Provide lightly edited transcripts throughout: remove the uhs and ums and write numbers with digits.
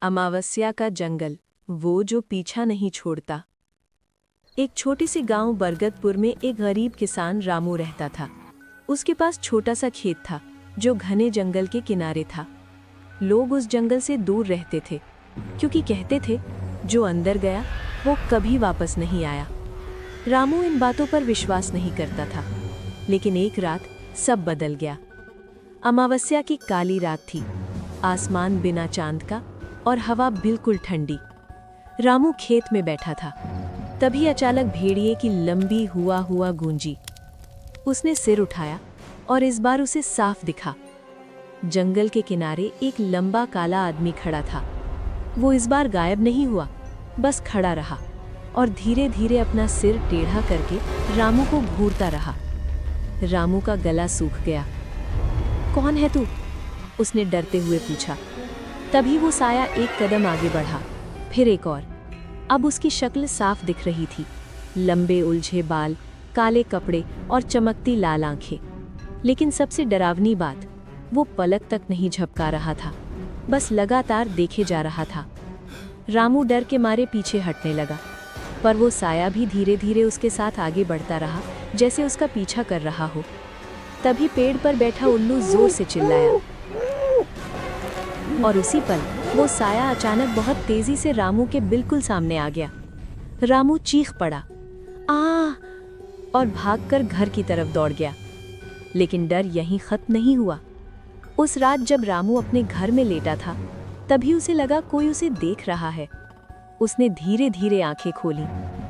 अमावस्या का जंगल, वो जो पीछा नहीं छोड़ता। एक छोटी सी गांव बरगदपुर में एक गरीब किसान रामू रहता था। उसके पास छोटा सा खेत था जो घने जंगल के किनारे था। लोग उस जंगल से दूर रहते थे क्योंकि कहते थे जो अंदर गया वो कभी वापस नहीं आया। रामू इन बातों पर विश्वास नहीं करता था, लेकिन एक रात सब बदल गया। अमावस्या की काली रात थी, आसमान बिना चांद का और हवा बिल्कुल ठंडी। रामू खेत में बैठा था, तभी अचानक भेड़िए की लंबी हुआ हुआ गूंजी। उसने सिर उठाया और इस बार उसे साफ दिखा। जंगल के किनारे एक लंबा काला आदमी खड़ा था। वो इस बार गायब नहीं हुआ, बस खड़ा रहा और धीरे धीरे अपना सिर टेढ़ा करके रामू को घूरता रहा। रामू का गला सूख गया। कौन है तू? उसने डरते हुए पूछा। तभी वो साया एक कदम आगे बढ़ा, फिर एक और। अब उसकी शक्ल साफ दिख रही थी, लंबे उलझे बाल, काले कपड़े और चमकती लाल आंखें। लेकिन सबसे डरावनी बात, वो पलक तक नहीं झपका रहा था, बस लगातार देखे जा रहा था। रामू डर के मारे पीछे हटने लगा, पर वो साया भी धीरे धीरे उसके साथ आगे बढ़ता रहा, जैसे उसका पीछा कर रहा हो। तभी पेड़ पर बैठा उल्लू जोर से चिल्लाया और उसी पल वो साया अचानक बहुत तेजी से रामू के बिल्कुल सामने आ गया। रामू चीख पड़ा, आ, और भागकर घर की तरफ दौड़ गया। लेकिन डर यहीं खत्म नहीं हुआ। उस रात जब रामू अपने घर में लेटा था, तभी उसे लगा कोई उसे देख रहा है। उसने धीरे धीरे आंखें खोली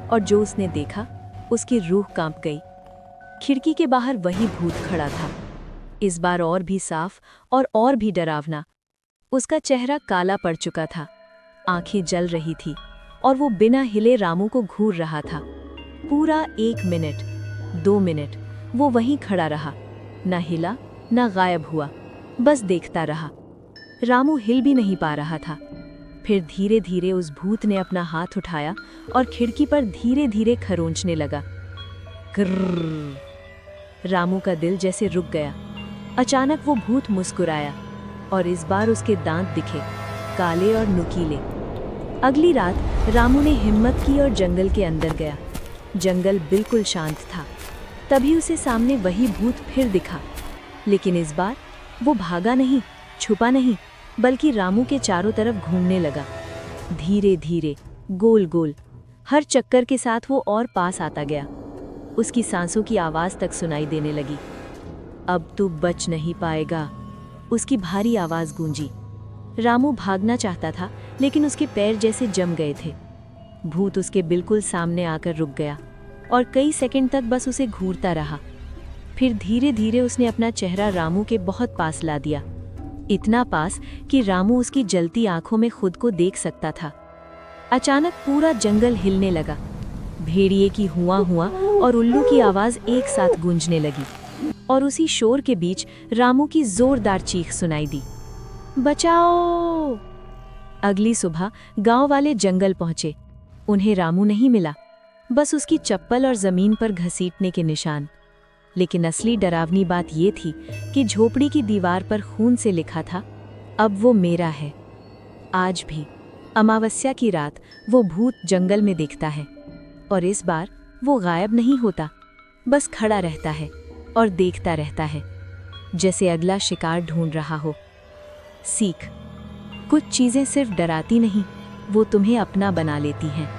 और जो उसने देखा, उसकी रूह कांप गई। खिड़की के बाहर वही भूत खड़ा था, इस बार और भी साफ और भी डरावना। उसका चेहरा काला पड़ चुका था, आंखें जल रही थी और वो बिना हिले रामू को घूर रहा था। पूरा 1 मिनट, 2 मिनट वो वहीं खड़ा रहा, ना हिला ना गायब हुआ, बस देखता रहा। रामू हिल भी नहीं पा रहा था। फिर धीरे धीरे उस भूत ने अपना हाथ उठाया और खिड़की पर धीरे धीरे खरोंचने लगा। ग्रर्र। रामू का दिल जैसे रुक गया। अचानक वो भूत मुस्कुराया और इस बार उसके दांत दिखे, काले और नुकीले। अगली रात रामू ने हिम्मत की और जंगल के अंदर गया। जंगल बिल्कुल शांत था। तभी उसे सामने वही भूत फिर दिखा, लेकिन इस बार वो भागा नहीं, छुपा नहीं, बल्कि रामू के चारों तरफ घूमने लगा। धीरे धीरे, गोल गोल, हर चक्कर के साथ वो और पास आता गया। उसकी सांसों की आवाज तक सुनाई देने लगी। अब तू बच नहीं पाएगा, उसकी भारी आवाज गूंजी। रामू भागना चाहता था, लेकिन उसके पैर जैसे जम गए थे। भूत उसके बिल्कुल सामने आकर रुक गया और कई सेकंड तक बस उसे घूरता रहा। फिर धीरे धीरे उसने अपना चेहरा रामू के बहुत पास ला दिया, इतना पास कि रामू उसकी जलती आंखों में खुद को देख सकता था। अचानक पूरा जंगल हिलने लगा। भेड़िए की हुआ हुआ और उल्लू की आवाज एक साथ गूंजने लगी और उसी शोर के बीच रामू की जोरदार चीख सुनाई दी, बचाओ! अगली सुबह गांव वाले जंगल पहुंचे। उन्हें रामू नहीं मिला, बस उसकी चप्पल और जमीन पर घसीटने के निशान। लेकिन असली डरावनी बात ये थी कि झोपड़ी की दीवार पर खून से लिखा था, अब वो मेरा है। आज भी अमावस्या की रात वो भूत जंगल में दिखता है और इस बार वो गायब नहीं होता, बस खड़ा रहता है और देखता रहता है, जैसे अगला शिकार ढूंढ रहा हो। सीख, कुछ चीजें सिर्फ डराती नहीं, वो तुम्हें अपना बना लेती हैं।